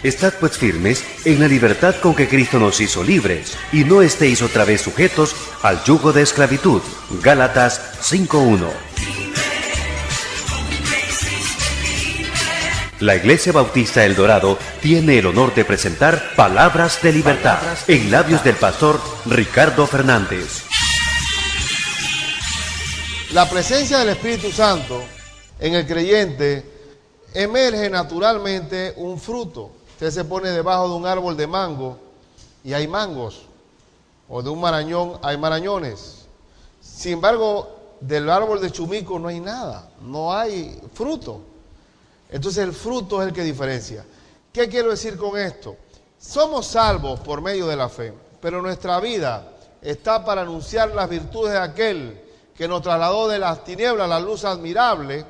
Estad pues firmes en la libertad con que Cristo nos hizo libres, y no estéis otra vez sujetos al yugo de esclavitud. Gálatas 5:1. La Iglesia Bautista El Dorado tiene el honor de presentar Palabras de Libertad en labios del pastor Ricardo Fernández. La presencia del Espíritu Santo en el creyente emerge naturalmente un fruto. Usted se pone debajo de un árbol de mango y hay mangos, o de un marañón hay marañones. Sin embargo, del árbol de chumico no hay nada, no hay fruto. Entonces el fruto es el que diferencia. ¿Qué quiero decir con esto? Somos salvos por medio de la fe, pero nuestra vida está para anunciar las virtudes de aquel que nos trasladó de las tinieblas a la luz admirable,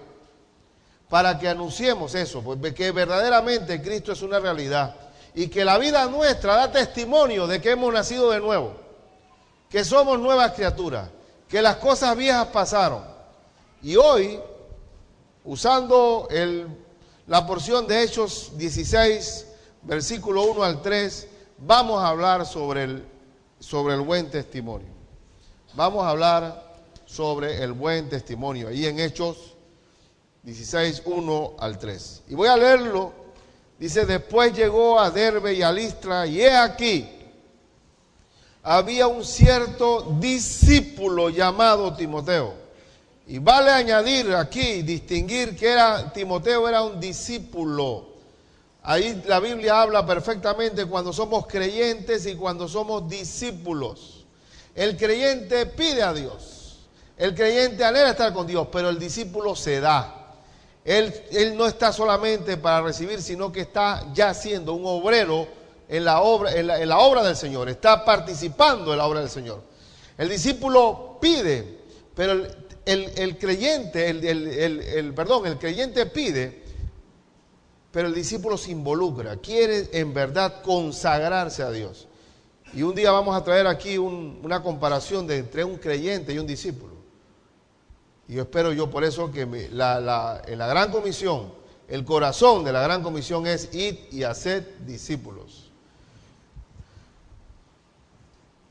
para que anunciemos eso, pues que verdaderamente Cristo es una realidad y que la vida nuestra da testimonio de que hemos nacido de nuevo, que somos nuevas criaturas, que las cosas viejas pasaron. Y hoy, usando la porción de Hechos 16, versículo 1 al 3, vamos a hablar sobre el buen testimonio. Vamos a hablar sobre el buen testimonio, ahí en Hechos 16, 1 al 3. Y voy a leerlo. Dice: después llegó a Derbe y a Listra, y he aquí, había un cierto discípulo llamado Timoteo. Y vale añadir aquí, distinguir que Timoteo era un discípulo. Ahí la Biblia habla perfectamente cuando somos creyentes y cuando somos discípulos. El creyente pide a Dios, el creyente anhela estar con Dios, pero el discípulo se da. Él no está solamente para recibir, sino que está ya siendo un obrero en la obra del Señor, está participando en la obra del Señor. El discípulo pide, pero el creyente pide, pero el discípulo se involucra, quiere en verdad consagrarse a Dios. Y un día vamos a traer aquí una comparación entre un creyente y un discípulo. Y yo espero por eso que en la Gran Comisión, el corazón de la Gran Comisión es id y haced discípulos.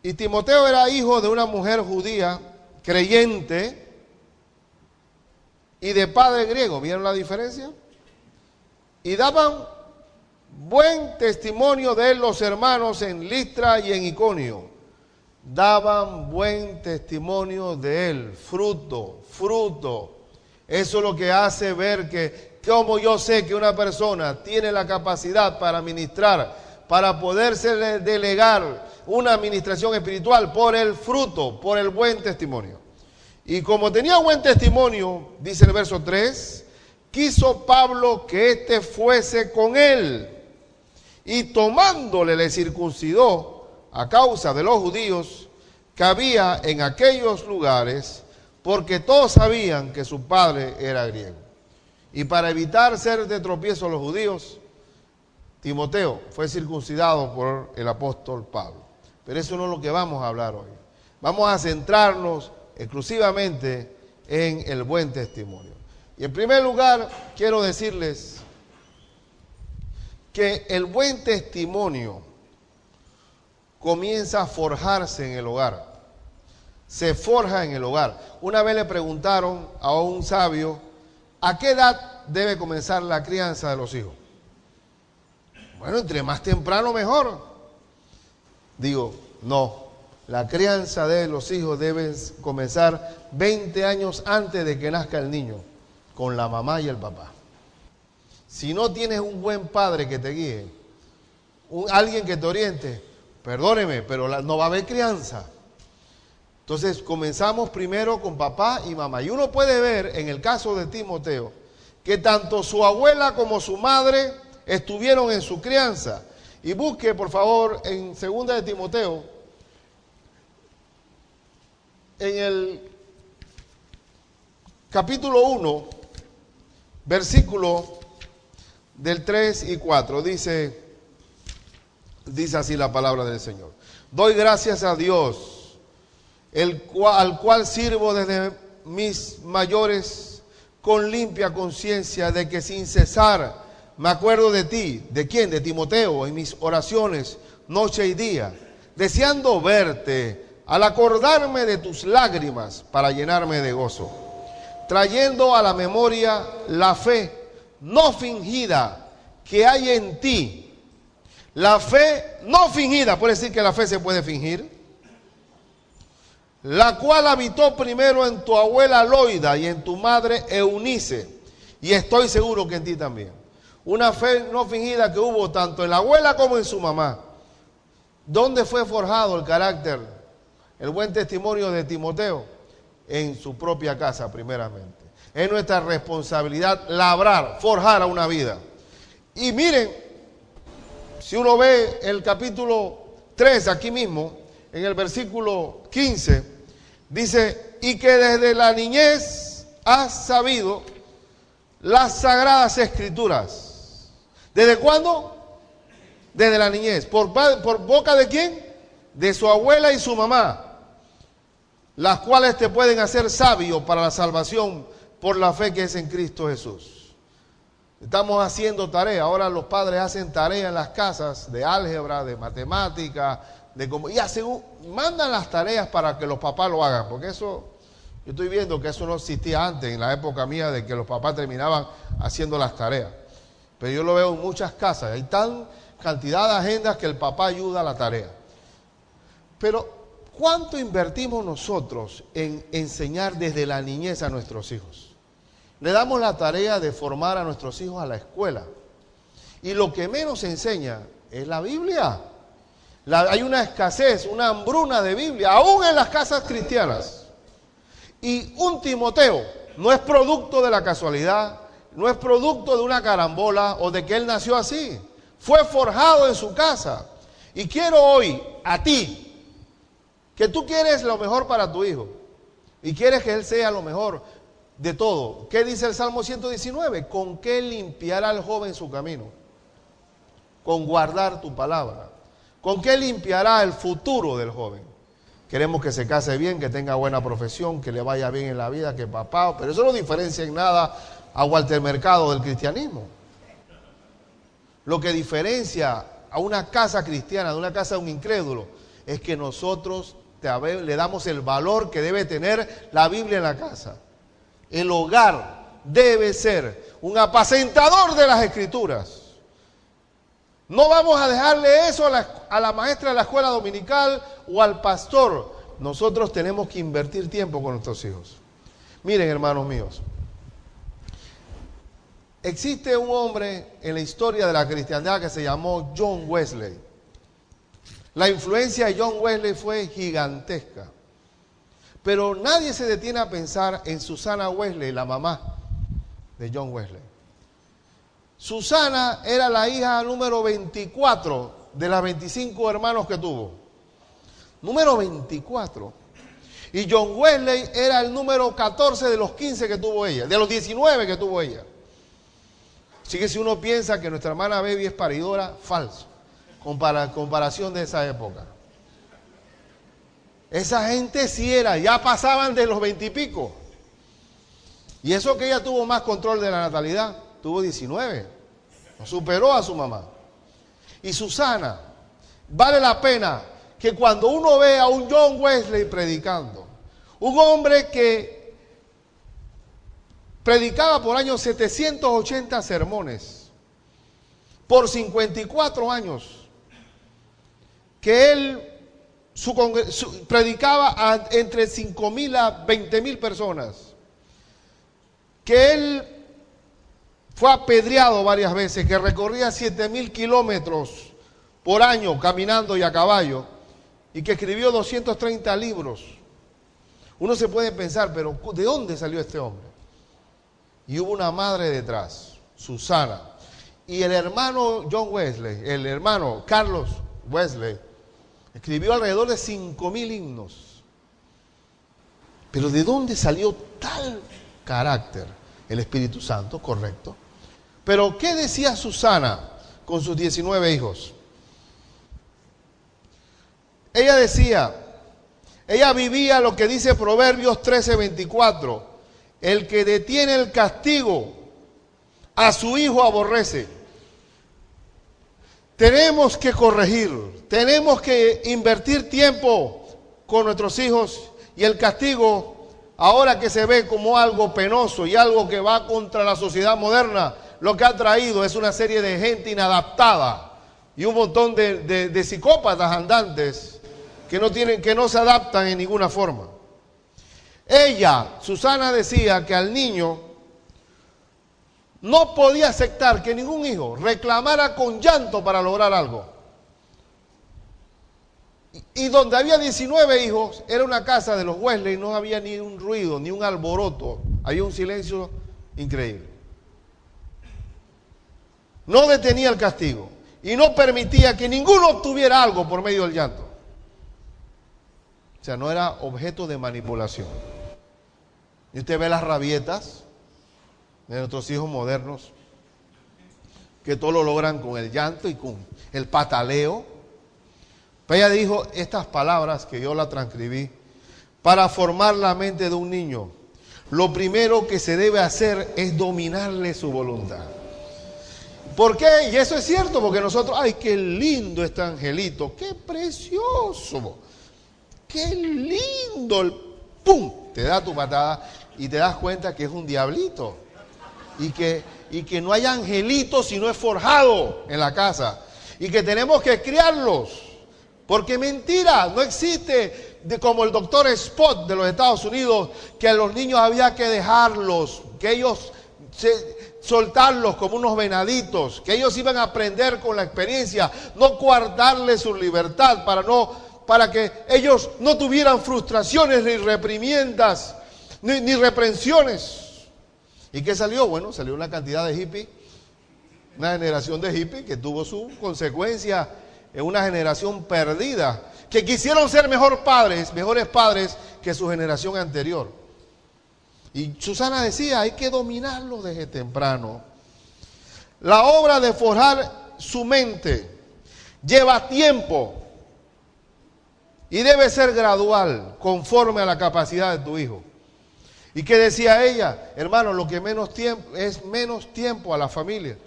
Y Timoteo era hijo de una mujer judía, creyente, y de padre griego. ¿Vieron la diferencia? Y daban buen testimonio de él los hermanos en Listra y en Iconio. Daban buen testimonio de él, fruto. Eso es lo que hace ver que, como yo sé que una persona tiene la capacidad para ministrar, para poderse delegar una administración espiritual por el fruto, por el buen testimonio. Y como tenía buen testimonio, dice el verso 3, quiso Pablo que éste fuese con él, y tomándole le circuncidó a causa de los judíos que había en aquellos lugares, porque todos sabían que su padre era griego. Y para evitar ser de tropiezo a los judíos, Timoteo fue circuncidado por el apóstol Pablo. Pero eso no es lo que vamos a hablar hoy. Vamos a centrarnos exclusivamente en el buen testimonio. Y en primer lugar, quiero decirles que el buen testimonio comienza a forjarse en el hogar. Se forja en el hogar. Una vez le preguntaron a un sabio, ¿a qué edad debe comenzar la crianza de los hijos? Bueno, entre más temprano mejor. Digo, no, la crianza de los hijos debe comenzar 20 años antes de que nazca el niño, con la mamá y el papá. Si no tienes un buen padre que te guíe, alguien que te oriente, perdóneme, pero no va a haber crianza. Entonces comenzamos primero con papá y mamá. Y uno puede ver en el caso de Timoteo que tanto su abuela como su madre estuvieron en su crianza. Y busque por favor en 2 de Timoteo, en el capítulo 1, versículo del 3 y 4, dice así la palabra del Señor. Doy gracias a Dios, al cual sirvo desde mis mayores con limpia conciencia de que sin cesar me acuerdo de ti. ¿De quién? De Timoteo, en mis oraciones, noche y día, deseando verte, al acordarme de tus lágrimas para llenarme de gozo, trayendo a la memoria la fe no fingida que hay en ti. La fe no fingida, puede decir que la fe se puede fingir, la cual habitó primero en tu abuela Loida y en tu madre Eunice, y estoy seguro que en ti también. Una fe no fingida que hubo tanto en la abuela como en su mamá. ¿Dónde fue forjado el carácter, el buen testimonio de Timoteo? En su propia casa primeramente. Es nuestra responsabilidad labrar, forjar a una vida. Y miren, si uno ve el capítulo 3 aquí mismo, en el versículo 15, dice, y que desde la niñez has sabido las sagradas escrituras. ¿Desde cuándo? Desde la niñez. ¿Por boca de quién? De su abuela y su mamá, las cuales te pueden hacer sabio para la salvación por la fe que es en Cristo Jesús. Estamos haciendo tarea. Ahora los padres hacen tarea en las casas de álgebra, de matemática, mandan las tareas para que los papás lo hagan, porque eso, yo estoy viendo que eso no existía antes, en la época mía, de que los papás terminaban haciendo las tareas. Pero yo lo veo en muchas casas, hay tan cantidad de agendas que el papá ayuda a la tarea. Pero, ¿cuánto invertimos nosotros en enseñar desde la niñez a nuestros hijos? Le damos la tarea de formar a nuestros hijos a la escuela. Y lo que menos se enseña es la Biblia. Hay una escasez, una hambruna de Biblia, aún en las casas cristianas. Y un Timoteo no es producto de la casualidad, no es producto de una carambola o de que él nació así. Fue forjado en su casa. Y quiero hoy a ti, que tú quieres lo mejor para tu hijo y quieres que él sea lo mejor de todo. ¿Qué dice el Salmo 119? ¿Con qué limpiará el joven su camino? Con guardar tu palabra. ¿Con qué limpiará el futuro del joven? Queremos que se case bien, que tenga buena profesión, que le vaya bien en la vida, que papá, pero eso no diferencia en nada a Walter Mercado del cristianismo. Lo que diferencia a una casa cristiana de una casa de un incrédulo es que nosotros le damos el valor que debe tener la Biblia en la casa. El hogar debe ser un apacentador de las Escrituras. No vamos a dejarle eso a la maestra de la escuela dominical o al pastor. Nosotros tenemos que invertir tiempo con nuestros hijos. Miren, hermanos míos, existe un hombre en la historia de la cristiandad que se llamó John Wesley. La influencia de John Wesley fue gigantesca. Pero nadie se detiene a pensar en Susana Wesley, la mamá de John Wesley. Susana era la hija número 24 de las 25 hermanos que tuvo. Número 24. Y John Wesley era el número 14 de los 15 que tuvo ella, de los 19 que tuvo ella. Así que si uno piensa que nuestra hermana Baby es paridora, falso. Comparación de esa época. Esa gente sí era, ya pasaban de los 20 y pico. Y eso que ella tuvo más control de la natalidad, tuvo 19. Superó a su mamá. Y Susana, vale la pena que cuando uno ve a un John Wesley predicando, un hombre que predicaba por años 780 sermones, por 54 años, que él predicaba entre 5,000 a 20,000 personas, que él fue apedreado varias veces, que recorría 7,000 kilómetros por año caminando y a caballo, y que escribió 230 libros. Uno se puede pensar, pero ¿de dónde salió este hombre? Y hubo una madre detrás, Susana. Y el hermano John Wesley, el hermano Carlos Wesley, escribió alrededor de 5,000 himnos. Pero ¿de dónde salió tal carácter? El Espíritu Santo, correcto. Pero ¿qué decía Susana con sus 19 hijos? Ella decía, ella vivía lo que dice Proverbios 13:24. El que detiene el castigo a su hijo aborrece, Tenemos que corregir, tenemos que invertir tiempo con nuestros hijos, y el castigo, ahora que se ve como algo penoso y algo que va contra la sociedad moderna, lo que ha traído es una serie de gente inadaptada y un montón de psicópatas andantes que no se adaptan en ninguna forma. Ella, Susana, decía que al niño no podía aceptar que ningún hijo reclamara con llanto para lograr algo. Y donde había 19 hijos, era una casa de los Wesley, no había ni un ruido, ni un alboroto, había un silencio increíble. No detenía el castigo y no permitía que ninguno obtuviera algo por medio del llanto. O sea, no era objeto de manipulación. Y usted ve las rabietas de nuestros hijos modernos, que todo lo logran con el llanto y con el pataleo. Pero ella dijo estas palabras que yo la transcribí: para formar la mente de un niño, lo primero que se debe hacer es dominarle su voluntad. ¿Por qué? Y eso es cierto, porque nosotros, ¡ay, qué lindo este angelito! ¡Qué precioso! ¡Qué lindo! ¡Pum! Te da tu patada y te das cuenta que es un diablito. Y que no hay angelitos si no es forjado en la casa. Y que tenemos que criarlos. Porque mentira, no existe como el doctor Spot de los Estados Unidos, que a los niños había que dejarlos, que ellos soltarlos como unos venaditos, que ellos iban a aprender con la experiencia, no coartarles su libertad para que ellos no tuvieran frustraciones ni reprimiendas, ni reprensiones. ¿Y qué salió? Bueno, salió una cantidad de hippies, una generación de hippies que tuvo su consecuencia en una generación perdida, que quisieron ser mejores padres que su generación anterior. Y Susana decía, hay que dominarlo desde temprano. La obra de forjar su mente lleva tiempo y debe ser gradual, conforme a la capacidad de tu hijo. ¿Y qué decía ella? Hermano, lo que menos tiempo es menos tiempo a la familia.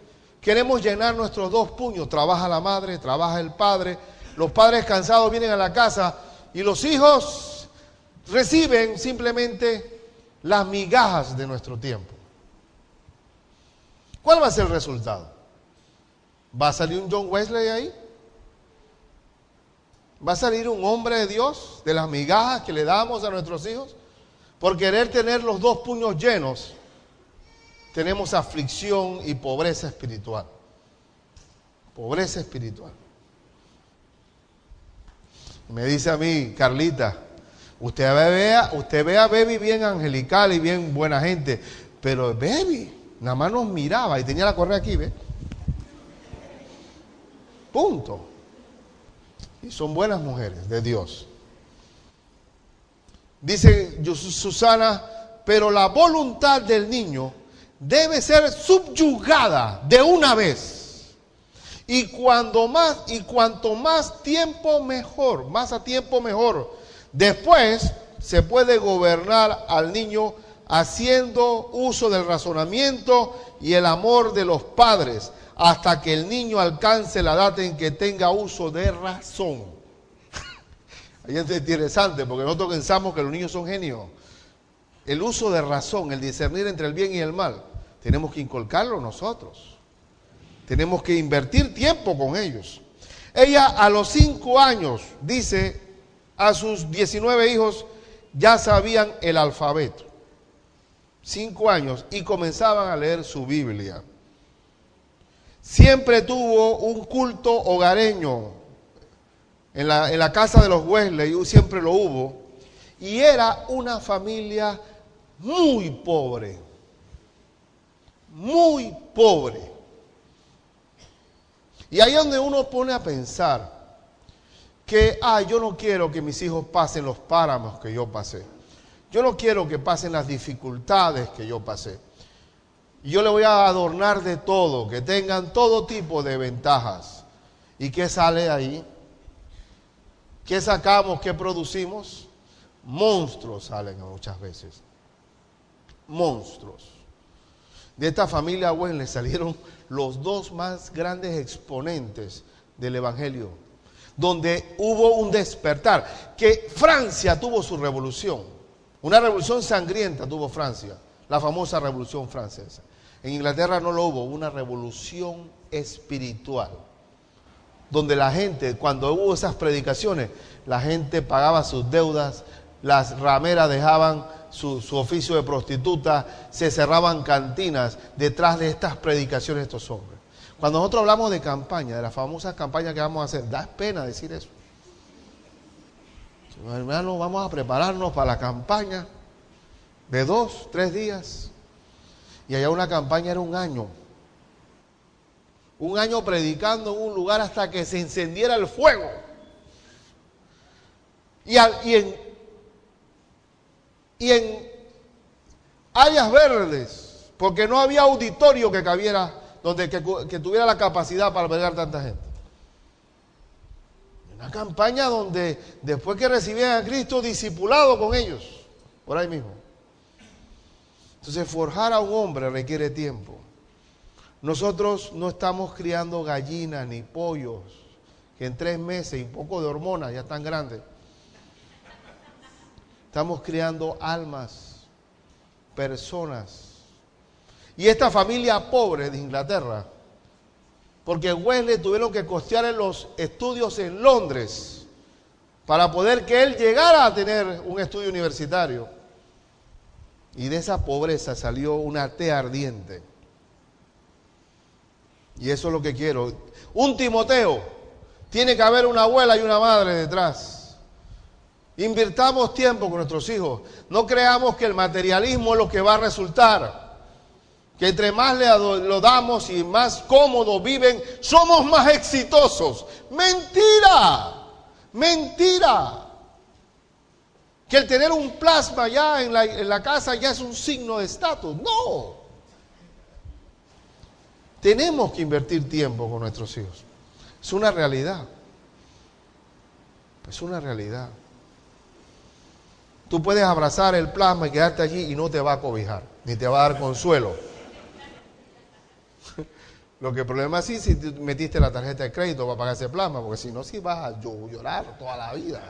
Queremos llenar nuestros dos puños. Trabaja la madre, trabaja el padre. Los padres cansados vienen a la casa y los hijos reciben simplemente las migajas de nuestro tiempo. ¿Cuál va a ser el resultado? ¿Va a salir un John Wesley ahí? ¿Va a salir un hombre de Dios de las migajas que le damos a nuestros hijos? Por querer tener los dos puños llenos, tenemos aflicción y pobreza espiritual. Pobreza espiritual. Me dice a mí, Carlita, usted ve a Baby bien angelical y bien buena gente, pero Baby nada más nos miraba y tenía la correa aquí, ¿ve? Punto. Y son buenas mujeres de Dios. Dice Susana, pero la voluntad del niño debe ser subyugada de una vez. Y cuanto más tiempo mejor, más a tiempo mejor. Después se puede gobernar al niño haciendo uso del razonamiento y el amor de los padres, hasta que el niño alcance la edad en que tenga uso de razón. Ahí es interesante, porque nosotros pensamos que los niños son genios. El uso de razón, el discernir entre el bien y el mal, tenemos que inculcarlo nosotros. Tenemos que invertir tiempo con ellos. Ella a los 5 años, dice, a sus 19 hijos ya sabían el alfabeto. 5 años y comenzaban a leer su Biblia. Siempre tuvo un culto hogareño. En la casa de los Wesley siempre lo hubo. Y era una familia muy pobre. Muy pobre. Y ahí es donde uno pone a pensar que, yo no quiero que mis hijos pasen los páramos que yo pasé. Yo no quiero que pasen las dificultades que yo pasé. Yo le voy a adornar de todo, que tengan todo tipo de ventajas. ¿Y qué sale ahí? ¿Qué sacamos? ¿Qué producimos? Monstruos salen muchas veces. Monstruos. De esta familia Wesley salieron los dos más grandes exponentes del Evangelio, donde hubo un despertar, que Francia tuvo su revolución, una revolución sangrienta tuvo Francia, la famosa Revolución Francesa. En Inglaterra no lo hubo, una revolución espiritual, donde la gente, cuando hubo esas predicaciones, la gente pagaba sus deudas, las rameras dejaban su oficio de prostituta, se cerraban cantinas detrás de estas predicaciones de estos hombres. Cuando nosotros hablamos de campaña, de las famosas campañas que vamos a hacer, da pena decir eso. Hermanos, vamos a prepararnos para la campaña de 2, 3 días. Y allá una campaña era un año. Un año predicando en un lugar hasta que se encendiera el fuego. Y en áreas verdes, porque no había auditorio que cabiera, que tuviera la capacidad para albergar tanta gente. Una campaña donde después que recibían a Cristo, discipulado con ellos, por ahí mismo. Entonces, forjar a un hombre requiere tiempo. Nosotros no estamos criando gallinas ni pollos, que en 3 meses y poco de hormonas ya están grandes. Estamos criando almas, personas. Y esta familia pobre de Inglaterra, porque Wesley tuvieron que costear los estudios en Londres para poder que él llegara a tener un estudio universitario. Y de esa pobreza salió una tea ardiente. Y eso es lo que quiero. Un Timoteo, tiene que haber una abuela y una madre detrás. Invirtamos tiempo con nuestros hijos. No creamos que el materialismo es lo que va a resultar. Que entre más lo damos y más cómodos viven, somos más exitosos. ¡Mentira! ¡Mentira! Que el tener un plasma ya en la casa ya es un signo de estatus. ¡No! Tenemos que invertir tiempo con nuestros hijos. Es una realidad. Es una realidad. Tú puedes abrazar el plasma y quedarte allí y no te va a cobijar, ni te va a dar consuelo. Lo que el problema es si tú metiste la tarjeta de crédito para pagar ese plasma, porque si no, sí vas a llorar toda la vida.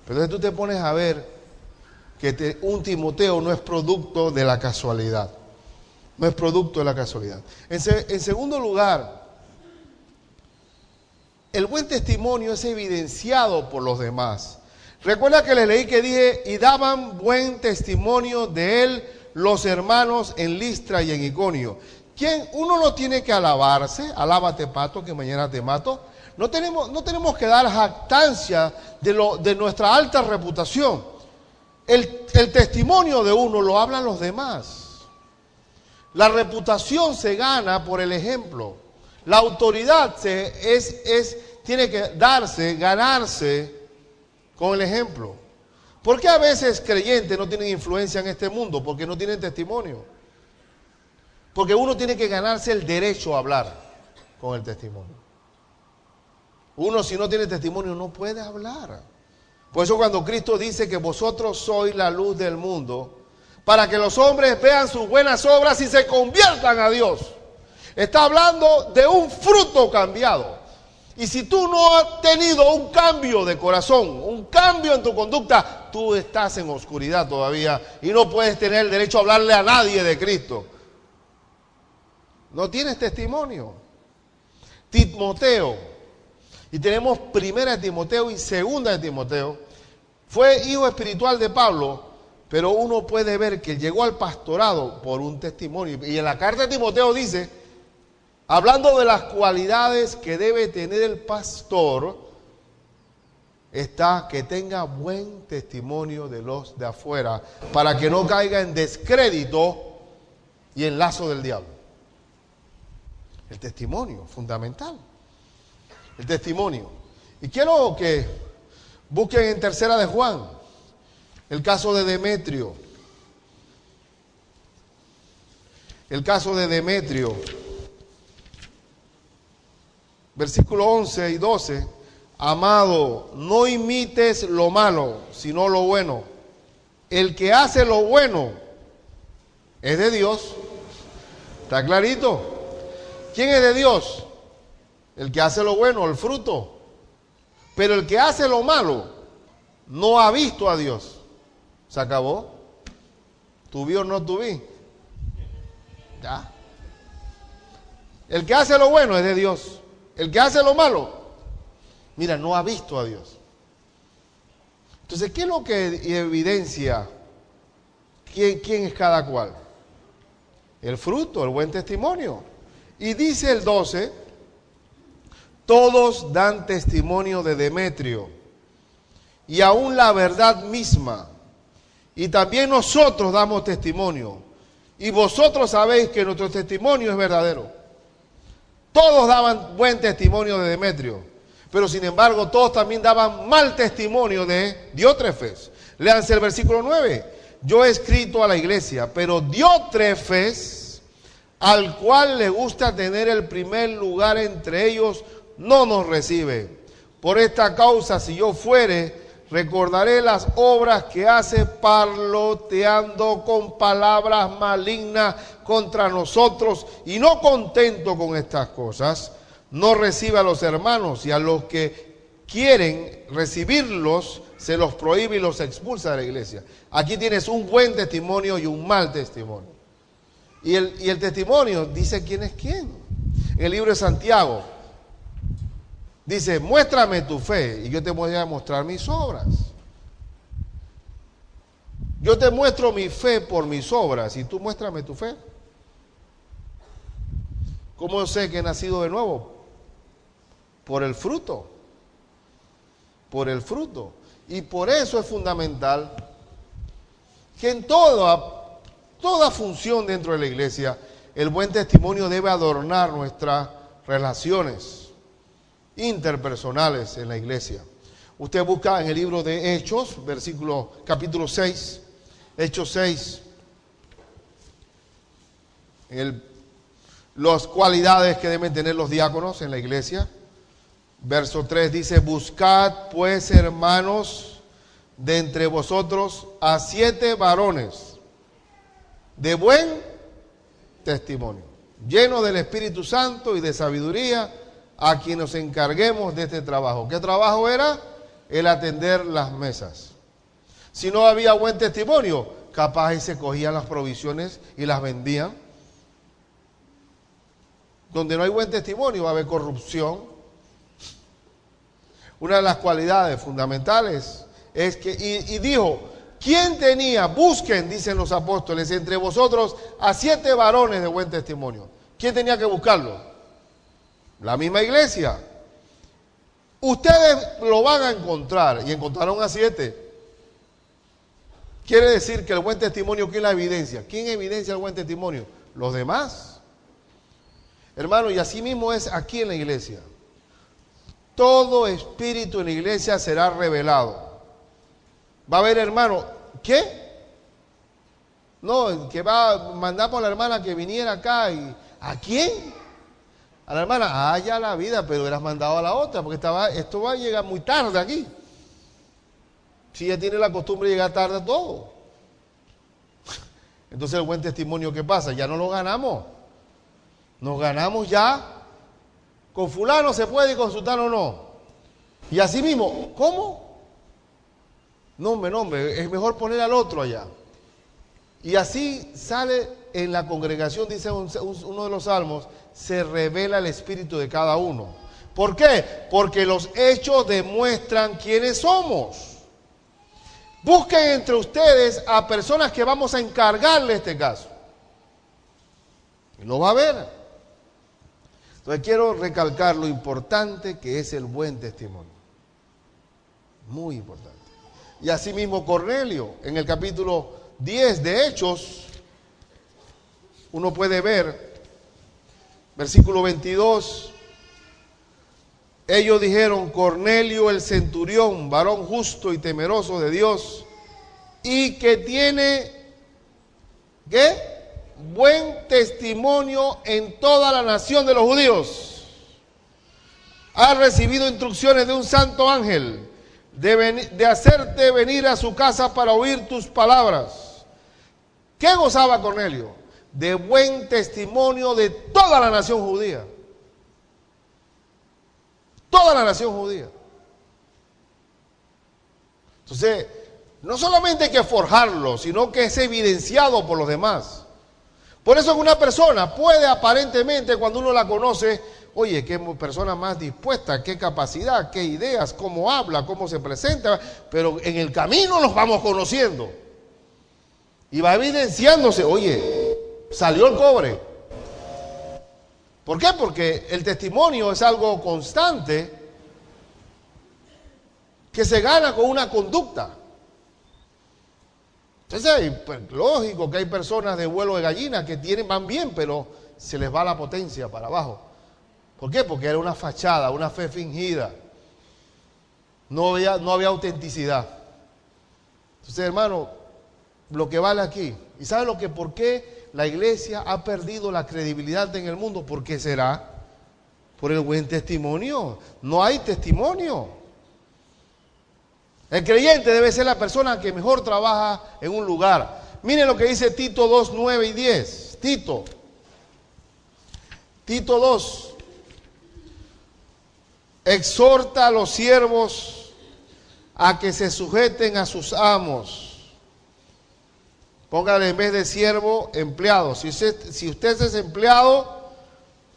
Pero entonces tú te pones a ver que un Timoteo no es producto de la casualidad. No es producto de la casualidad. En segundo lugar, el buen testimonio es evidenciado por los demás. Recuerda que les leí que dije, y daban buen testimonio de él los hermanos en Listra y en Iconio. Uno no tiene que alabarse, alábate pato que mañana te mato. No tenemos que dar jactancia de nuestra alta reputación. El testimonio de uno lo hablan los demás. La reputación se gana por el ejemplo. La autoridad tiene que ganarse con el ejemplo. ¿Por qué a veces creyentes no tienen influencia en este mundo? Porque no tienen testimonio. Porque uno tiene que ganarse el derecho a hablar con el testimonio. Uno, si no tiene testimonio, no puede hablar. Por eso cuando Cristo dice que vosotros sois la luz del mundo, para que los hombres vean sus buenas obras y se conviertan a Dios, está hablando de un fruto cambiado. Y si tú no has tenido un cambio de corazón, un cambio en tu conducta, tú estás en oscuridad todavía y no puedes tener el derecho a hablarle a nadie de Cristo. No tienes testimonio. Timoteo, y tenemos 1 Timoteo y 2 Timoteo, fue hijo espiritual de Pablo, pero uno puede ver que llegó al pastorado por un testimonio. Y en la carta de Timoteo dice, hablando de las cualidades que debe tener el pastor, está que tenga buen testimonio de los de afuera, para que no caiga en descrédito y en lazo del diablo. El testimonio, fundamental. El testimonio. Y quiero que busquen en 3 de Juan, el caso de Demetrio. El caso de Demetrio. Versículo 11 y 12. Amado, no imites lo malo, sino lo bueno. El que hace lo bueno es de Dios. ¿Está clarito? ¿Quién es de Dios? El que hace lo bueno, el fruto. Pero el que hace lo malo, no ha visto a Dios. Se acabó. ¿Tuví o no tuví? Ya. El que hace lo bueno es de Dios. El que hace lo malo, mira, no ha visto a Dios. Entonces, ¿qué es lo que evidencia quién es cada cual? El fruto, el buen testimonio. Y dice el 12, todos dan testimonio de Demetrio, y aún la verdad misma. Y también nosotros damos testimonio, y vosotros sabéis que nuestro testimonio es verdadero. Todos daban buen testimonio de Demetrio, pero sin embargo todos también daban mal testimonio de Diótrefes. Léanse el versículo 9. Yo he escrito a la iglesia, pero Diótrefes, al cual le gusta tener el primer lugar entre ellos, no nos recibe. Por esta causa, si yo fuere, recordaré las obras que hace parloteando con palabras malignas contra nosotros, y no contento con estas cosas, no recibe a los hermanos, y a los que quieren recibirlos se los prohíbe y los expulsa de la iglesia. Aquí tienes un buen testimonio y un mal testimonio. Y el testimonio dice quién es quién. En el libro de Santiago dice, muéstrame tu fe y yo te voy a mostrar mis obras. Yo te muestro mi fe por mis obras y tú muéstrame tu fe. ¿Cómo sé que he nacido de nuevo? Por el fruto. Por el fruto. Y por eso es fundamental que en toda función dentro de la iglesia, el buen testimonio debe adornar nuestras relaciones interpersonales en la iglesia. Usted busca en el libro de Hechos, capítulo 6, Hechos 6, las cualidades que deben tener los diáconos en la iglesia. Verso 3 dice, buscad pues, hermanos, de entre vosotros a 7 varones de buen testimonio, llenos del Espíritu Santo y de sabiduría, a quien nos encarguemos de este trabajo. ¿Qué trabajo era? El atender las mesas. Si no había buen testimonio, capaz se cogían las provisiones y las vendían. Donde no hay buen testimonio va a haber corrupción. Una de las cualidades fundamentales es que, y dijo, ¿quién tenía? Busquen, dicen los apóstoles, entre vosotros a 7 varones de buen testimonio. ¿Quién tenía que buscarlo? La misma iglesia. Ustedes lo van a encontrar, y encontraron a 7. Quiere decir que el buen testimonio, ¿quién la evidencia? ¿Quién evidencia el buen testimonio? Los demás. Hermano, y así mismo es aquí en la iglesia. Todo espíritu en la iglesia será revelado. Va a haber, hermano, ¿qué? No, que va a mandar por la hermana que viniera acá. Y, ¿a quién? A la hermana, ya la vida, pero hubieras mandado a la otra, porque esto va a llegar muy tarde aquí. Si ella tiene la costumbre de llegar tarde a todo. Entonces el buen testimonio, ¿qué pasa? Ya no lo ganamos. Nos ganamos ya. Con fulano se puede y con sultano no. Y así mismo, ¿cómo? No, hombre, es mejor poner al otro allá. Y así sale en la congregación, dice uno de los salmos, se revela el espíritu de cada uno. ¿Por qué? Porque los hechos demuestran quiénes somos. Busquen entre ustedes a personas que vamos a encargarle este caso. Y lo va a ver. Entonces quiero recalcar lo importante que es el buen testimonio. Muy importante. Y asimismo Cornelio, en el capítulo 10 de Hechos, uno puede ver, versículo 22, ellos dijeron, Cornelio el centurión, varón justo y temeroso de Dios, y que tiene, ¿qué? Buen testimonio en toda la nación de los judíos. Ha recibido instrucciones de un santo ángel de hacerte venir a su casa para oír tus palabras. ¿Qué gozaba Cornelio? De buen testimonio de toda la nación judía. Toda la nación judía. Entonces, no solamente hay que forjarlo, sino que es evidenciado por los demás. Por eso que una persona puede aparentemente, cuando uno la conoce, oye, qué persona más dispuesta, qué capacidad, qué ideas, cómo habla, cómo se presenta, pero en el camino nos vamos conociendo. Y va evidenciándose, oye, salió el cobre. ¿Por qué? Porque el testimonio es algo constante que se gana con una conducta. Entonces, pues, lógico que hay personas de vuelo de gallina que van bien, pero se les va la potencia para abajo. ¿Por qué? Porque era una fachada, una fe fingida. No había autenticidad. Entonces, hermano, lo que vale aquí. ¿Y sabe por qué la iglesia ha perdido la credibilidad en el mundo? ¿Por qué será? Por el buen testimonio. No hay testimonio. El creyente debe ser la persona que mejor trabaja en un lugar. Miren lo que dice Tito 2, 9 y 10. Tito 2. Exhorta a los siervos a que se sujeten a sus amos. Póngale en vez de siervo, empleado. Si usted es empleado,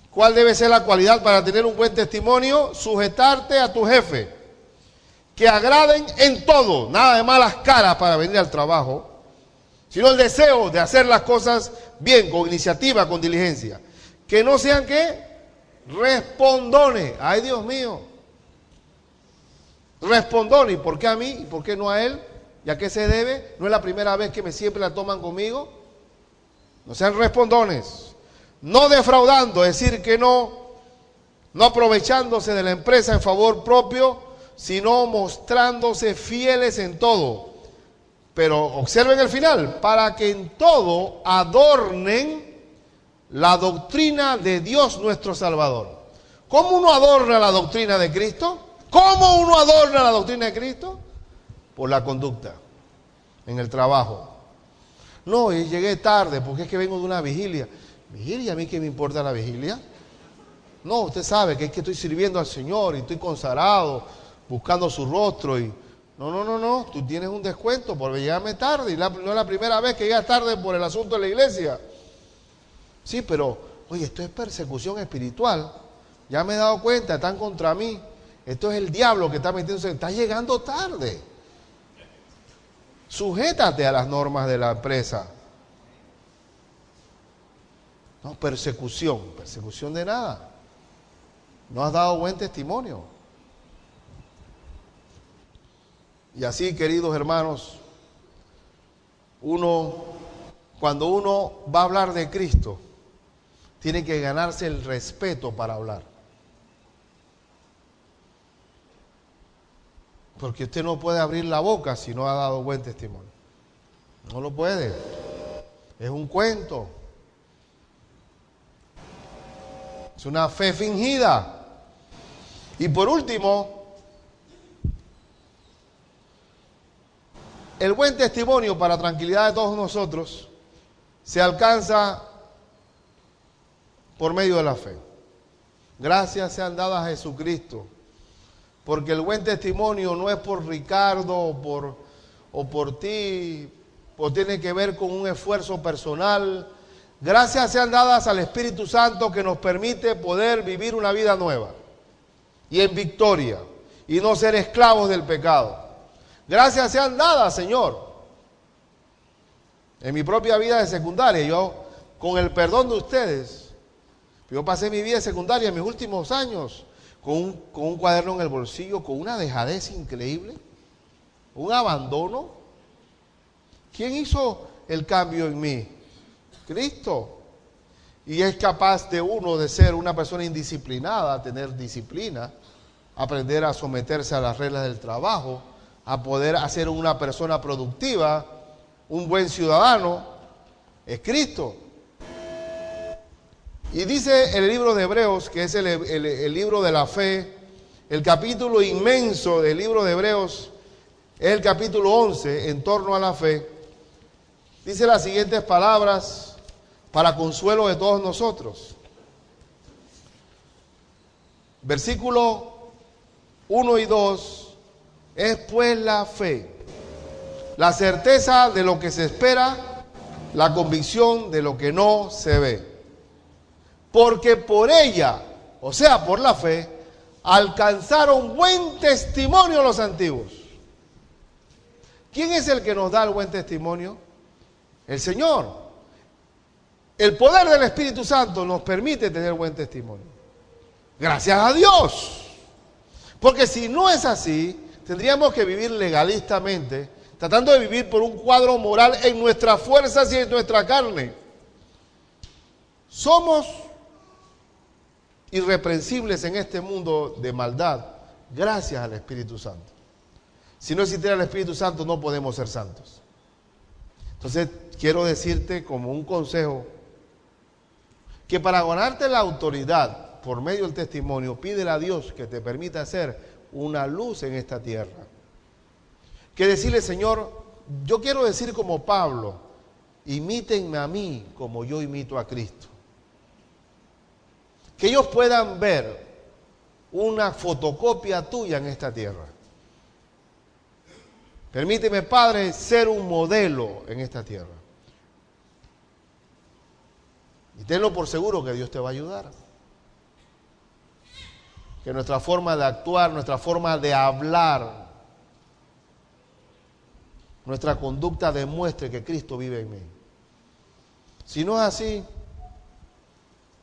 ¿cuál debe ser la cualidad para tener un buen testimonio? Sujetarte a tu jefe. Que agraden en todo, nada de malas caras para venir al trabajo, sino el deseo de hacer las cosas bien, con iniciativa, con diligencia. Que no sean, ¿qué? Respondones. Ay, Dios mío. Respondones. ¿Y por qué a mí? ¿Y por qué no a él? ¿Y a qué se debe? ¿No es la primera vez que siempre la toman conmigo? No sean respondones. No defraudando, es decir, que no aprovechándose de la empresa en favor propio, sino mostrándose fieles en todo. Pero observen el final, para que en todo adornen la doctrina de Dios nuestro Salvador. ¿Cómo uno adorna la doctrina de Cristo? ¿Cómo uno adorna la doctrina de Cristo? Por la conducta, en el trabajo. No, y llegué tarde porque es que vengo de una vigilia. ¿Vigilia? ¿A mí qué me importa la vigilia? No, usted sabe que es que estoy sirviendo al Señor y estoy consagrado, buscando su rostro y... No, tú tienes un descuento por llegarme tarde y no es la primera vez que llegas tarde por el asunto de la iglesia. Sí, pero, oye, esto es persecución espiritual. Ya me he dado cuenta, están contra mí. Esto es el diablo que está metiéndose. Estás llegando tarde. Sujétate a las normas de la empresa. No, persecución de nada. No has dado buen testimonio. Y así, queridos hermanos, cuando uno va a hablar de Cristo, tiene que ganarse el respeto para hablar. Porque usted no puede abrir la boca si no ha dado buen testimonio. No lo puede. Es un cuento. Es una fe fingida. Y por último, el buen testimonio para tranquilidad de todos nosotros se alcanza por medio de la fe. Gracias sean dadas a Jesucristo, porque el buen testimonio no es por Ricardo o por ti, o tiene que ver con un esfuerzo personal. Gracias sean dadas al Espíritu Santo que nos permite poder vivir una vida nueva y en victoria y no ser esclavos del pecado. Gracias sean dadas, Señor. En mi propia vida de secundaria, yo, con el perdón de ustedes, yo pasé mi vida de secundaria, mis últimos años, con un cuaderno en el bolsillo, con una dejadez increíble, un abandono. ¿Quién hizo el cambio en mí? Cristo. Y es capaz de uno de ser una persona indisciplinada, tener disciplina, aprender a someterse a las reglas del trabajo, a poder hacer una persona productiva, un buen ciudadano, es Cristo. Y dice el libro de Hebreos, que es el libro de la fe, el capítulo inmenso del libro de Hebreos, es el capítulo 11, en torno a la fe. Dice las siguientes palabras para consuelo de todos nosotros. Versículo 1 y 2, es pues la fe, la certeza de lo que se espera, la convicción de lo que no se ve. Porque por ella, o sea, por la fe, alcanzaron buen testimonio los antiguos. ¿Quién es el que nos da el buen testimonio? El Señor. El poder del Espíritu Santo nos permite tener buen testimonio. Gracias a Dios. Porque si no es así, tendríamos que vivir legalistamente, tratando de vivir por un cuadro moral en nuestras fuerzas y en nuestra carne. Somos irreprensibles en este mundo de maldad, gracias al Espíritu Santo. Si no existiera el Espíritu Santo, no podemos ser santos. Entonces, quiero decirte como un consejo, que para ganarte la autoridad por medio del testimonio, pídele a Dios que te permita ser una luz en esta tierra. Que decirle, Señor, yo quiero decir como Pablo, imítenme a mí como yo imito a Cristo. Que ellos puedan ver una fotocopia tuya en esta tierra. Permíteme, Padre, ser un modelo en esta tierra. Y tenlo por seguro que Dios te va a ayudar. Que nuestra forma de actuar, nuestra forma de hablar, nuestra conducta demuestre que Cristo vive en mí. Si no es así,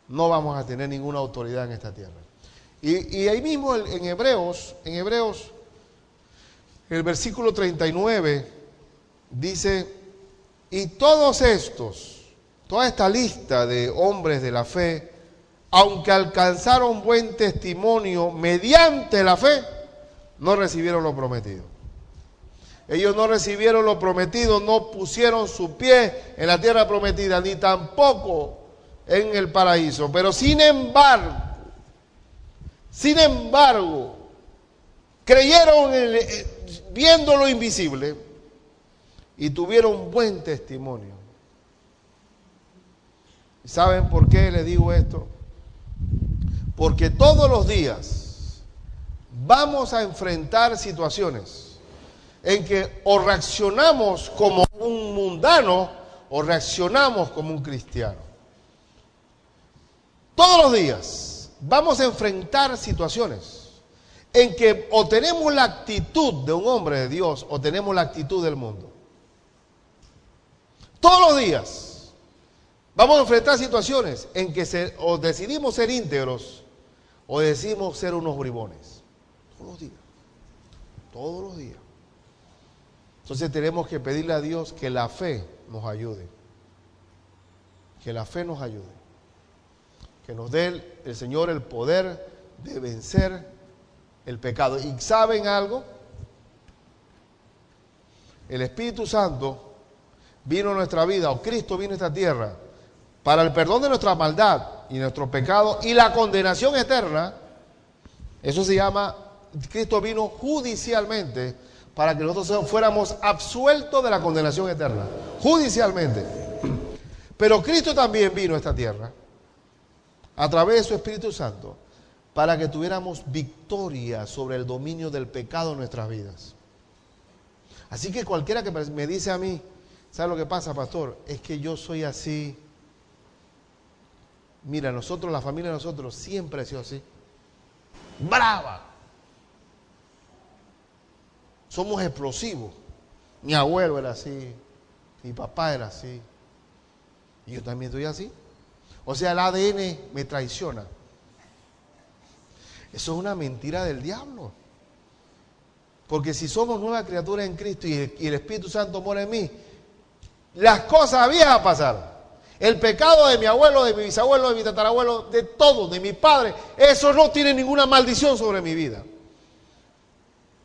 no vamos a tener ninguna autoridad en esta tierra. Y ahí mismo en Hebreos, el versículo 39 dice, y todos estos, toda esta lista de hombres de la fe, aunque alcanzaron buen testimonio mediante la fe, no recibieron lo prometido. Ellos no recibieron lo prometido, no pusieron su pie en la tierra prometida, ni tampoco en el paraíso. Pero sin embargo, creyeron viendo lo invisible y tuvieron buen testimonio. ¿Saben por qué les digo esto? Porque todos los días vamos a enfrentar situaciones en que o reaccionamos como un mundano o reaccionamos como un cristiano. Todos los días vamos a enfrentar situaciones en que o tenemos la actitud de un hombre de Dios o tenemos la actitud del mundo. Todos los días vamos a enfrentar situaciones en que o decidimos ser íntegros o decidimos ser unos bribones. Todos los días. Todos los días. Entonces tenemos que pedirle a Dios que la fe nos ayude. Que la fe nos ayude. Que nos dé el Señor el poder de vencer el pecado. ¿Y saben algo? El Espíritu Santo vino a nuestra vida, o Cristo vino a esta tierra, para el perdón de nuestra maldad y nuestro pecado y la condenación eterna. Eso se llama, Cristo vino judicialmente para que nosotros fuéramos absueltos de la condenación eterna, judicialmente. Pero Cristo también vino a esta tierra a través de su Espíritu Santo para que tuviéramos victoria sobre el dominio del pecado en nuestras vidas. Así que cualquiera que me dice a mí, ¿sabe lo que pasa, pastor? Es que yo soy así. Mira, nosotros, la familia de nosotros, siempre ha sido así. Brava. Somos explosivos. Mi abuelo era así. Mi papá era así. Y yo también estoy así. O sea, el ADN me traiciona. Eso es una mentira del diablo. Porque si somos nueva criatura en Cristo y el Espíritu Santo mora en mí, las cosas viejas a pasar. El pecado de mi abuelo, de mi bisabuelo, de mi tatarabuelo, de todo, de mi padre, eso no tiene ninguna maldición sobre mi vida.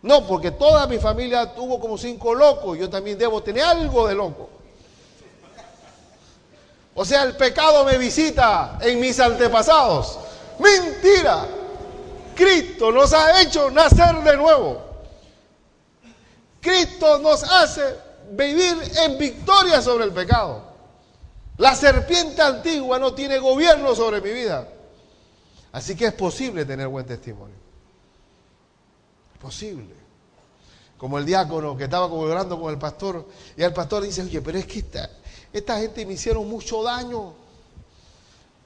No, porque toda mi familia tuvo como 5 locos, yo también debo tener algo de loco. O sea, el pecado me visita en mis antepasados. ¡Mentira! Cristo nos ha hecho nacer de nuevo. Cristo nos hace vivir en victoria sobre el pecado. La serpiente antigua no tiene gobierno sobre mi vida. Así que es posible tener buen testimonio. Posible. Como el diácono que estaba orando con el pastor, y el pastor dice, oye, pero es que esta gente me hicieron mucho daño.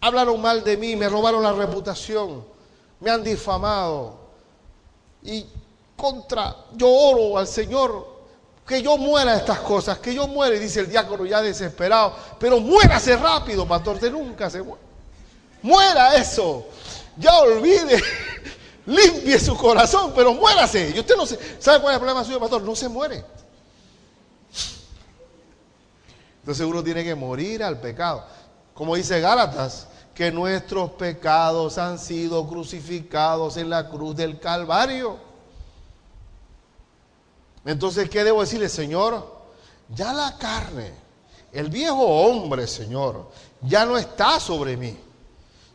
Hablaron mal de mí, me robaron la reputación, me han difamado. Y yo oro al Señor que yo muera de estas cosas, que yo muera. Y dice el diácono ya desesperado, pero muérase rápido, pastor, usted nunca se muere. Muera eso, ya olvide, limpie su corazón, pero muérase. Y usted no ¿sabe cuál es el problema suyo, pastor? No se muere. Entonces uno tiene que morir al pecado. Como dice Gálatas, que nuestros pecados han sido crucificados en la cruz del Calvario. Entonces, ¿qué debo decirle, Señor? Ya la carne, el viejo hombre, Señor, ya no está sobre mí.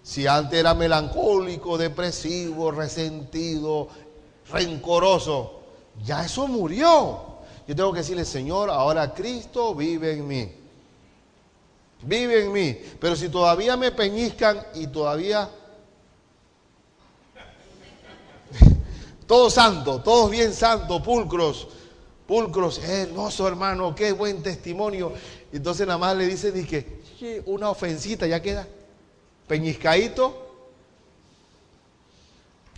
Si antes era melancólico, depresivo, resentido, rencoroso, ya eso murió. Yo tengo que decirle, Señor, ahora Cristo vive en mí. Vive en mí. Pero si todavía me peñizcan y todavía todos santos, todos bien santos, pulcros, hermoso hermano, qué buen testimonio. Entonces nada más le dicen, dije, una ofensita, ya queda peñizcadito.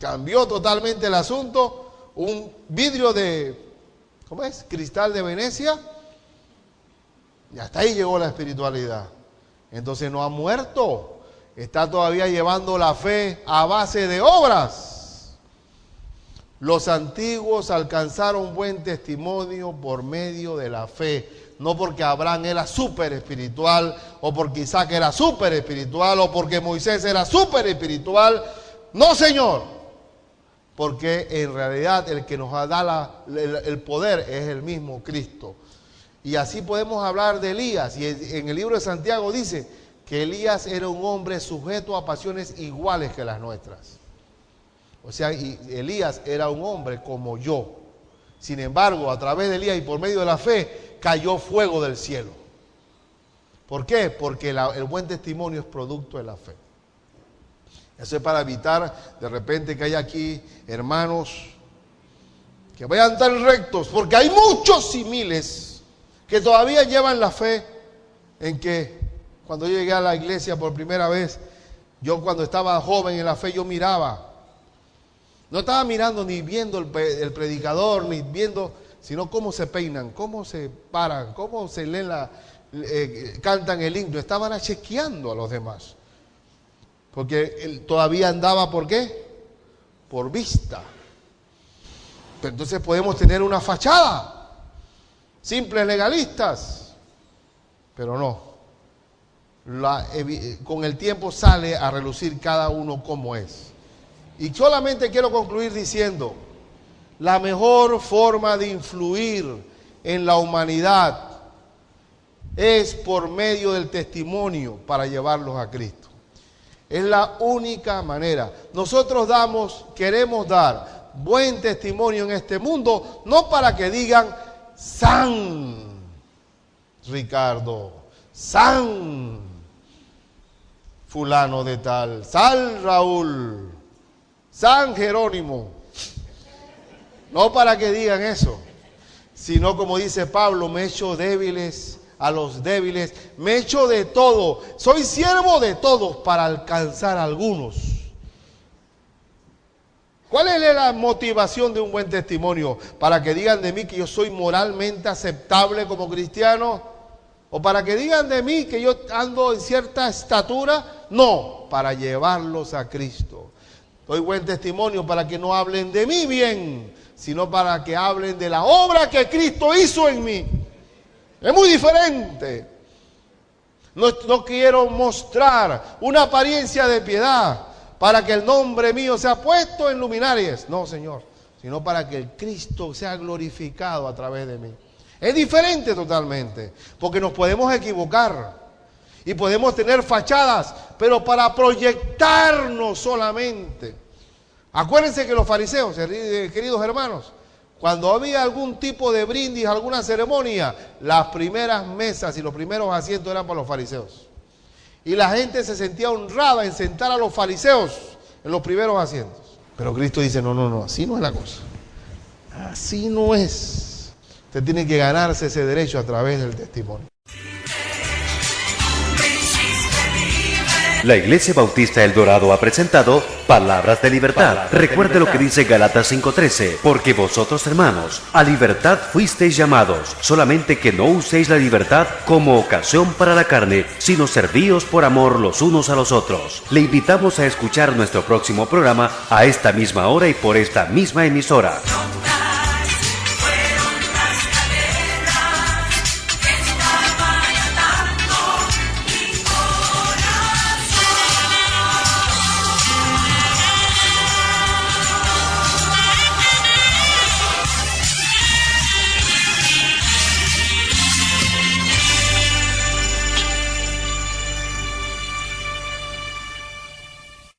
Cambió totalmente el asunto. Un vidrio de, ¿cómo es? Cristal de Venecia. Y hasta ahí llegó la espiritualidad. Entonces no ha muerto. Está todavía llevando la fe a base de obras. Los antiguos alcanzaron buen testimonio por medio de la fe. No porque Abraham era súper espiritual, o porque Isaac era súper espiritual, o porque Moisés era súper espiritual. No, Señor. Porque en realidad el que nos da el poder es el mismo Cristo. Y así podemos hablar de Elías. Y en el libro de Santiago dice que Elías era un hombre sujeto a pasiones iguales que las nuestras. O sea, Elías era un hombre como yo. Sin embargo, a través de Elías y por medio de la fe, cayó fuego del cielo. ¿Por qué? Porque el buen testimonio es producto de la fe. Eso es para evitar de repente que haya aquí hermanos que vayan tan rectos, porque hay muchos y miles que todavía llevan la fe en que cuando yo llegué a la iglesia por primera vez, yo cuando estaba joven en la fe yo miraba. No estaba mirando ni viendo el predicador, ni viendo, sino cómo se peinan, cómo se paran, cómo se leen cantan el himno. Estaban chequeando a los demás. Porque él todavía andaba, ¿por qué? Por vista. Pero entonces podemos tener una fachada. Simples legalistas. Pero no. Con el tiempo sale a relucir cada uno como es. Y solamente quiero concluir diciendo, la mejor forma de influir en la humanidad es por medio del testimonio para llevarlos a Cristo. Es la única manera. Nosotros queremos dar buen testimonio en este mundo, no para que digan San Ricardo, San fulano de tal, San Raúl, San Jerónimo. No para que digan eso, sino como dice Pablo, me he hecho débiles a los débiles, me he hecho de todo, soy siervo de todos para alcanzar a algunos. ¿Cuál es la motivación de un buen testimonio? ¿Para que digan de mí que yo soy moralmente aceptable como cristiano? ¿O para que digan de mí que yo ando en cierta estatura? No, para llevarlos a Cristo. Doy buen testimonio para que no hablen de mí bien, sino para que hablen de la obra que Cristo hizo en mí. Es muy diferente. No quiero mostrar una apariencia de piedad para que el nombre mío sea puesto en luminarias. No, Señor, sino para que el Cristo sea glorificado a través de mí. Es diferente totalmente, porque nos podemos equivocar y podemos tener fachadas, pero para proyectarnos solamente. Acuérdense que los fariseos, queridos hermanos, cuando había algún tipo de brindis, alguna ceremonia, las primeras mesas y los primeros asientos eran para los fariseos. Y la gente se sentía honrada en sentar a los fariseos en los primeros asientos. Pero Cristo dice, no, así no es la cosa. Así no es. Usted tiene que ganarse ese derecho a través del testimonio. La Iglesia Bautista El Dorado ha presentado Palabras de Libertad. Recuerde lo que dice Gálatas 5:13, porque vosotros, hermanos, a libertad fuisteis llamados, solamente que no uséis la libertad como ocasión para la carne, sino servíos por amor los unos a los otros. Le invitamos a escuchar nuestro próximo programa a esta misma hora y por esta misma emisora.